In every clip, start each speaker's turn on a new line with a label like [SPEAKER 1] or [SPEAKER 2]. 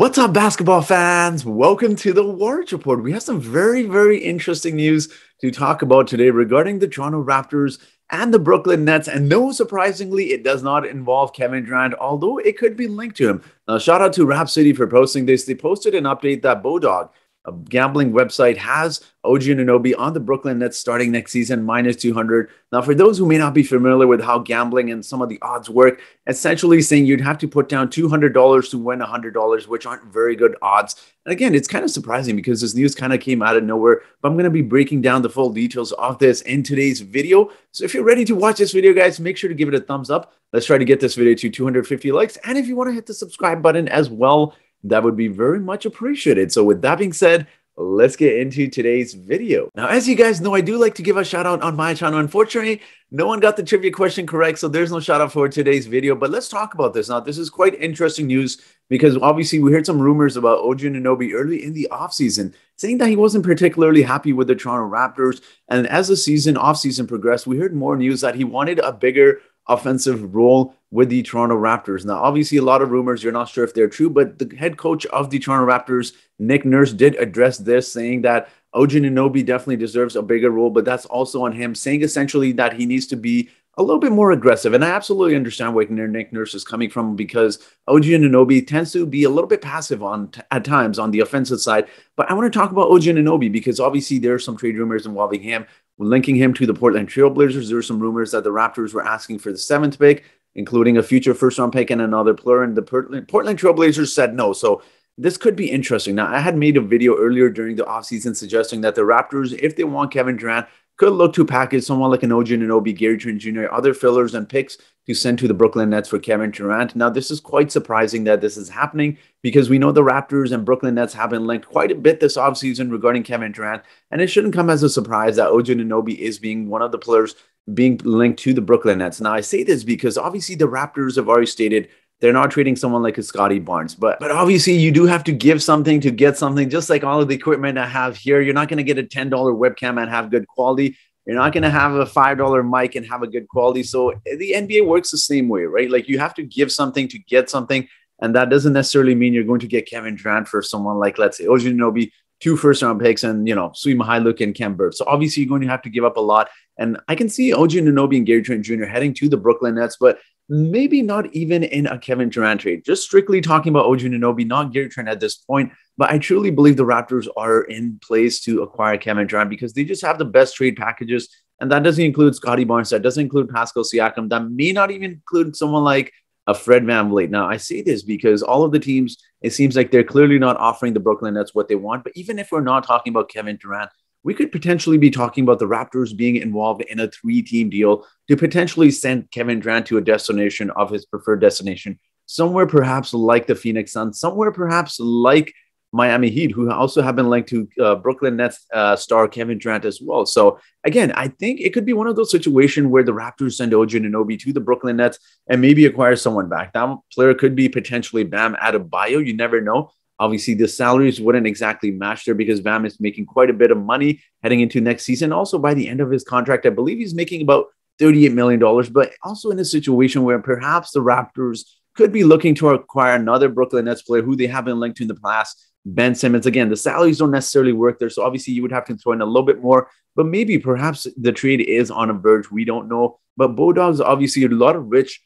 [SPEAKER 1] What's up, basketball fans? Welcome to the Warriors Report. We have some very interesting news to talk about today regarding the Toronto Raptors and the Brooklyn Nets. And no, surprisingly, it does not involve Kevin Durant, although it could be linked to him. Now, shout out to Rap City for posting this. They posted an update that Bodog, a gambling website, has OG Anunoby on the Brooklyn Nets starting next season, minus 200. Now, for those who may not be familiar with how gambling and some of the odds work, essentially saying you'd have to put down $200 to win $100, which aren't very good odds. And again, it's kind of surprising because this news kind of came out of nowhere, but I'm going to be breaking down the full details of this in today's video. So if you're ready to watch this video, guys, make sure to give it a thumbs up. Let's try to get this video to 250 likes. And if you want to hit the subscribe button as well, that would be very much appreciated. So with that being said, let's get into today's video. Now, as you guys know, I do like to give a shout out on my channel. Unfortunately, no one got the trivia question correct, so there's no shout out for today's video, but let's talk about this. Now, this is quite interesting news because obviously we heard some rumors about OG Anunoby early in the offseason saying that he wasn't particularly happy with the Toronto Raptors. And as the offseason progressed, we heard more news that he wanted a bigger offensive role with the Toronto Raptors. Now, obviously, a lot of rumors, you're not sure if they're true, but the head coach of the Toronto Raptors, Nick Nurse, did address this, saying that OG Anunoby definitely deserves a bigger role, but that's also on him, saying essentially that he needs to be a little bit more aggressive. And I absolutely understand where Nick Nurse is coming from because OG Anunoby tends to be a little bit passive at times on the offensive side. But I want to talk about OG Anunoby because obviously there are some trade rumors involving him, linking him to the Portland Trail Blazers. There were some rumors that the Raptors were asking for the 7th pick, including a future first-round pick and another player. And the Portland Trail Blazers said no. So this could be interesting. Now, I had made a video earlier during the offseason suggesting that the Raptors, if they want Kevin Durant, could look to package someone like an OG Anunoby, Gary Trent Jr., other fillers and picks to send to the Brooklyn Nets for Kevin Durant. Now, this is quite surprising that this is happening because we know the Raptors and Brooklyn Nets have been linked quite a bit this offseason regarding Kevin Durant, and it shouldn't come as a surprise that OG Anunoby is being one of the players being linked to the Brooklyn Nets. Now, I say this because obviously the Raptors have already stated they're not trading someone like a Scotty Barnes, but obviously you do have to give something to get something, just like all of the equipment I have here. You're not going to get a $10 webcam and have good quality. You're not going to have a $5 mic and have a good quality. So the NBA works the same way, right? Like you have to give something to get something. And that doesn't necessarily mean you're going to get Kevin Durant for someone like, let's say, OG Anunoby, 2 first-round picks, and, Sui Mykhailiuk and Khem Birch. So obviously you're going to have to give up a lot. And I can see OG Anunoby and Gary Trent Jr. heading to the Brooklyn Nets, but maybe not even in a Kevin Durant trade. Just strictly talking about OG Anunoby, not Gary Trent at this point. But I truly believe the Raptors are in place to acquire Kevin Durant because they just have the best trade packages. And that doesn't include Scotty Barnes. That doesn't include Pascal Siakam. That may not even include someone like a Fred VanVleet. Now, I say this because all of the teams, it seems like they're clearly not offering the Brooklyn Nets what they want. But even if we're not talking about Kevin Durant, we could potentially be talking about the Raptors being involved in a 3-team deal to potentially send Kevin Durant to a destination of his preferred destination, somewhere perhaps like the Phoenix Suns, somewhere perhaps like Miami Heat, who also have been linked to Brooklyn Nets star Kevin Durant as well. So again, I think it could be one of those situations where the Raptors send OG Anunoby to the Brooklyn Nets and maybe acquire someone back. That player could be potentially Bam Adebayo. You never know. Obviously, the salaries wouldn't exactly match there because Bam is making quite a bit of money heading into next season. Also, by the end of his contract, I believe he's making about $38 million, but also in a situation where perhaps the Raptors could be looking to acquire another Brooklyn Nets player who they have been linked to in the past, Ben Simmons. Again, the salaries don't necessarily work there, so obviously you would have to throw in a little bit more, but maybe perhaps the trade is on a verge. We don't know, but Bodog's obviously a lot of rich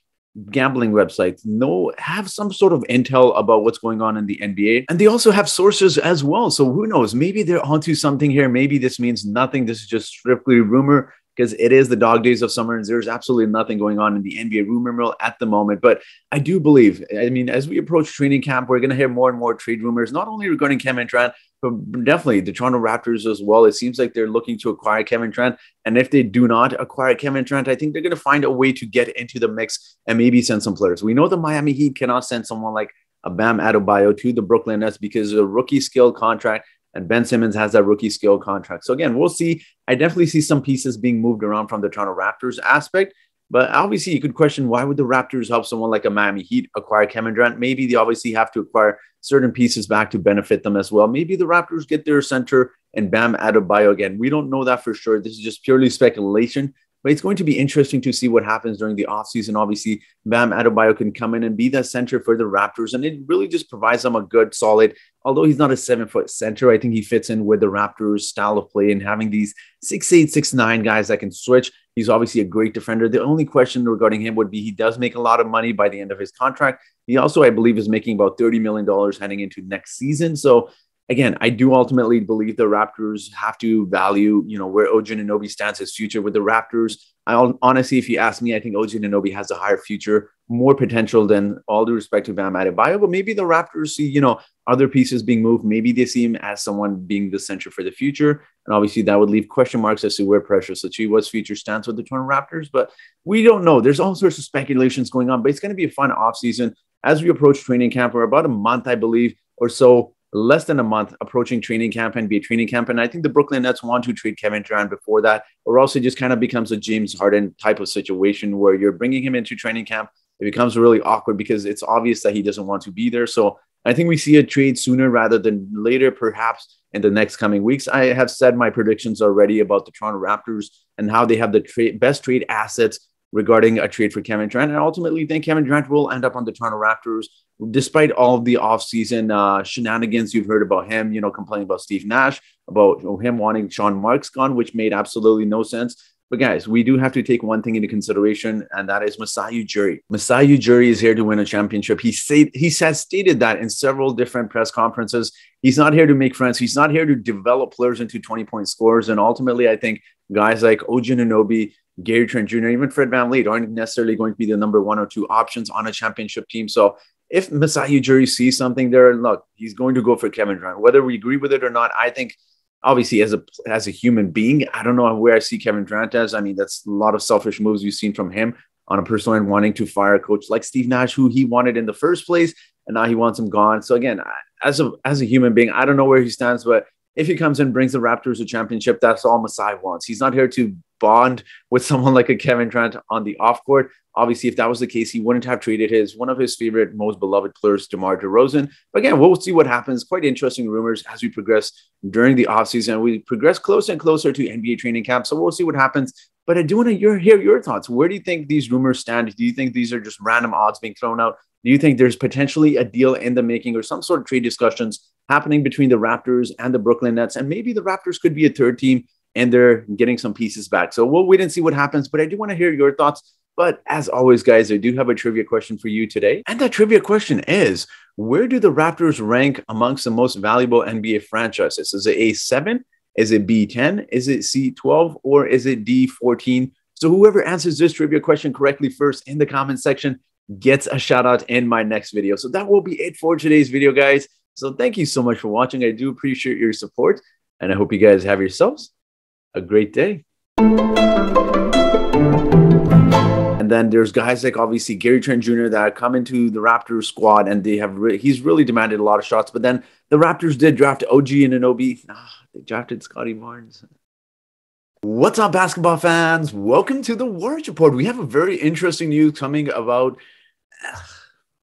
[SPEAKER 1] gambling websites have some sort of intel about what's going on in the NBA, and they also have sources as well. So who knows? Maybe they're onto something here. Maybe this means nothing. This is just strictly rumor because it is the dog days of summer and there's absolutely nothing going on in the NBA rumor mill at the moment. But I do believe, as we approach training camp, we're going to hear more and more trade rumors, not only regarding Kevin Durant, but definitely the Toronto Raptors as well. It seems like they're looking to acquire Kevin Durant. And if they do not acquire Kevin Durant, I think they're going to find a way to get into the mix and maybe send some players. We know the Miami Heat cannot send someone like a Bam Adebayo to the Brooklyn Nets because of a rookie skill contract, and Ben Simmons has that rookie skill contract. So again, we'll see. I definitely see some pieces being moved around from the Toronto Raptors aspect. But obviously, you could question, why would the Raptors help someone like a Miami Heat acquire Kevin Durant? Maybe they obviously have to acquire certain pieces back to benefit them as well. Maybe the Raptors get their center and Bam Adebayo again. We don't know that for sure. This is just purely speculation. But it's going to be interesting to see what happens during the offseason. Obviously, Bam Adebayo can come in and be that center for the Raptors, and it really just provides them a good, solid, although he's not a 7-foot center, I think he fits in with the Raptors' style of play and having these 6'8", 6'9" guys that can switch. He's obviously a great defender. The only question regarding him would be he does make a lot of money by the end of his contract. He also, I believe, is making about $30 million heading into next season. So again, I do ultimately believe the Raptors have to value, where OG Anunoby stands his future with the Raptors. Honestly, if you ask me, I think OG Anunoby has a higher future, more potential than, all due respect to Bam Adebayo. But maybe the Raptors see, other pieces being moved. Maybe they see him as someone being the center for the future. And obviously that would leave question marks as to where Precious Achiuwa's future stands with the Toronto Raptors. But we don't know. There's all sorts of speculations going on, but it's going to be a fun offseason as we approach training camp. We're about a month, I believe, or so, less than a month approaching training camp, NBA training camp. And I think the Brooklyn Nets want to trade Kevin Durant before that, or else it just kind of becomes a James Harden type of situation where you're bringing him into training camp. It becomes really awkward because it's obvious that he doesn't want to be there. So I think we see a trade sooner rather than later, perhaps in the next coming weeks. I have said my predictions already about the Toronto Raptors and how they have the best trade assets regarding a trade for Kevin Durant. And I ultimately think Kevin Durant will end up on the Toronto Raptors, despite all of the offseason shenanigans you've heard about him, complaining about Steve Nash, about him wanting Sean Marks gone, which made absolutely no sense. But guys, we do have to take one thing into consideration, and that is Masai Ujiri. Masai Ujiri is here to win a championship. He has stated that in several different press conferences. He's not here to make friends. He's not here to develop players into 20-point scorers. And ultimately, I think guys like OG Anunoby, Gary Trent Jr., even Fred VanVleet aren't necessarily going to be the number 1 or 2 options on a championship team. So if Masai Ujiri sees something there, look, he's going to go for Kevin Durant. Whether we agree with it or not, I think obviously as a human being, I don't know where I see Kevin Durant as. I mean, that's a lot of selfish moves we've seen from him on a personal end, wanting to fire a coach like Steve Nash, who he wanted in the first place, and now he wants him gone. So again, as a human being, I don't know where he stands, but if he comes in, brings the Raptors a championship, that's all Masai wants. He's not here to bond with someone like a Kevin Durant on the off court. Obviously, if that was the case, he wouldn't have traded one of his favorite, most beloved players, DeMar DeRozan. But again, we'll see what happens. Quite interesting rumors as we progress during the offseason. We progress closer and closer to NBA training camp, so we'll see what happens. But I do want to hear your thoughts. Where do you think these rumors stand? Do you think these are just random odds being thrown out? Do you think there's potentially a deal in the making or some sort of trade discussions happening between the Raptors and the Brooklyn Nets? And maybe the Raptors could be a third team and they're getting some pieces back. So we'll wait and see what happens. But I do want to hear your thoughts. But as always, guys, I do have a trivia question for you today. And that trivia question is, where do the Raptors rank amongst the most valuable NBA franchises? Is it A7? Is it B10? Is it C12? Or is it D14? So whoever answers this trivia question correctly first in the comment section gets a shout out in my next video. So that will be it for today's video, guys. So thank you so much for watching. I do appreciate your support. And I hope you guys have yourselves a great day. And then there's guys like obviously Gary Trent Jr. that come into the Raptors squad, and he's really demanded a lot of shots. But then the Raptors did draft OG Anunoby. They drafted Scotty Barnes. What's up, basketball fans? Welcome to the Warriors Report. We have a very interesting news coming about